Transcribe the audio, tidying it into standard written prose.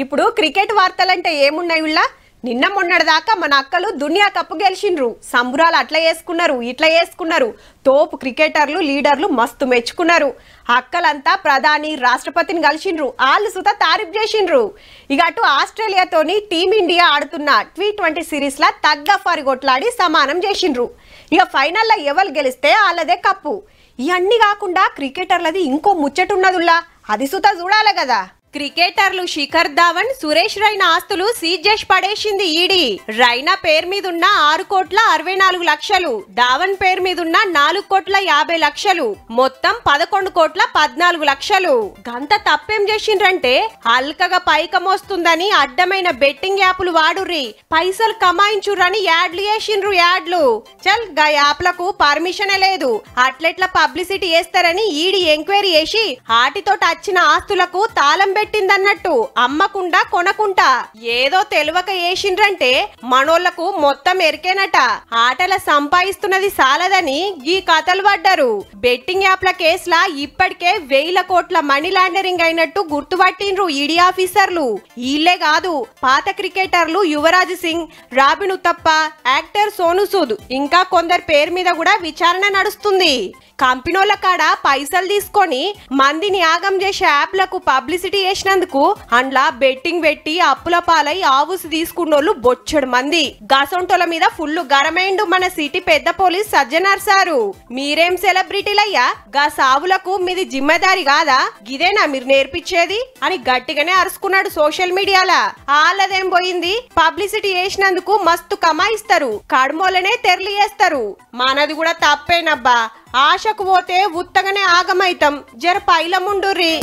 ఇప్పుడు క్రికెట్ వార్తలంటే ఏమున్నాయుల్లా నిన్న మొన్నటిదాకా మన అక్కలు దునియా కప్పు గెలిచిండ్రు. సంబురాలు అట్లా చేసుకున్నారు, ఇట్లా చేసుకున్నారు. తోపు క్రికెటర్లు లీడర్లు మస్తు మెచ్చుకున్నారు. అక్కలంతా ప్రధాని రాష్ట్రపతిని కలిసిండ్రు. వాళ్ళు సుత తారీఫ్ చేసిండ్రు. ఇక అటు ఆస్ట్రేలియాతోని టీమిండియా ఆడుతున్న T20 సిరీస్ లా తగ్గ ఫరిగొట్లాడి సమానం చేసిండ్రు. ఇక ఫైనల్లో ఎవరు గెలిస్తే వాళ్ళదే కప్పు. ఇవన్నీ కాకుండా క్రికెటర్లది ఇంకో ముచ్చటున్నదుల్లా, అది సుత చూడాలి కదా. క్రికెటర్లు శిఖర్ ధావన్, సురేష్ రైనా ఆస్తులు సీజ్ చేసి పడేసింది ఈడీ. రైనా పేరు మీద ఉన్న 6,64,00,000, ధావన్ పేరు మీద ఉన్న 4,50,00,000, మొత్తం 11,14,00,000. గంత తప్పేం చేసిండ్రంటే అల్కగా పైకమొస్తుందని అడ్డమైన బెట్టింగ్ యాప్లు వాడుర్రి, పైసలు కమాయించుర్రని యాడ్లు చేసిండ్రు. యాడ్లు చల్ గా యాప్లకు పర్మిషనే లేదు. అట్లెట్లా పబ్లిసిటీ చేస్తారని ఈడీ ఎంక్వైరీ చేసి ఆటితోటి వచ్చిన ఆస్తులకు తాళం పెట్టిందన్నట్టు అమ్మకుండా కొనకుండా ఏదో తెలివక వేసిండ్రంటే మనోళ్లకు మొత్తం ఎరికేనట. ఆటల సంపాదిస్తున్నది సాలదని ఈ కథలు పడ్డారు. బెట్టింగ్ యాప్ల కేసులా ఇప్పటికే 1,000 కోట్ల మనీ లాండరింగ్ అయినట్టు గుర్తుపట్టిండ్రు ఈడీ ఆఫీసర్లు. వీళ్లే కాదు, పాత క్రికెటర్లు యువరాజ్ సింగ్, రాబిన్ ఉతప్ప, యాక్టర్ సోను సూద్, ఇంకా కొందరు పేరు మీద కూడా విచారణ నడుస్తుంది. కంపెనీల కాడ పైసలు తీసుకొని మందిని ఆగం చేసే యాప్లకు పబ్లిసిటీ చేసినందుకు అండ్లా బెట్టింగ్ పెట్టి అప్పుల పాలై ఆవుసు తీసుకున్నోళ్ళు బొచ్చడు మంది. గసొంటోల మీద ఫుల్ గరమైండు మన సిటీ పెద్ద పోలీస్ సజ్జనార్ సారు. మీరేం సెలబ్రిటీలయ్యా, గా సావులకు మీది జిమ్మెదారి కాదా, గిదేనా మీరు నేర్పించేది అని గట్టిగానే అరుచుకున్నాడు సోషల్ మీడియాలా. ఆళ్ళదేం పోయింది, పబ్లిసిటీ చేసినందుకు మస్తు కమాయిస్తారు, కడుమోలనే తెరలి చేస్తారు. మనది కూడా తప్పేనబ్బా. ఆశకు పోతే ఉత్తగానే ఆగమైతం, జర పైలముండుర్రి.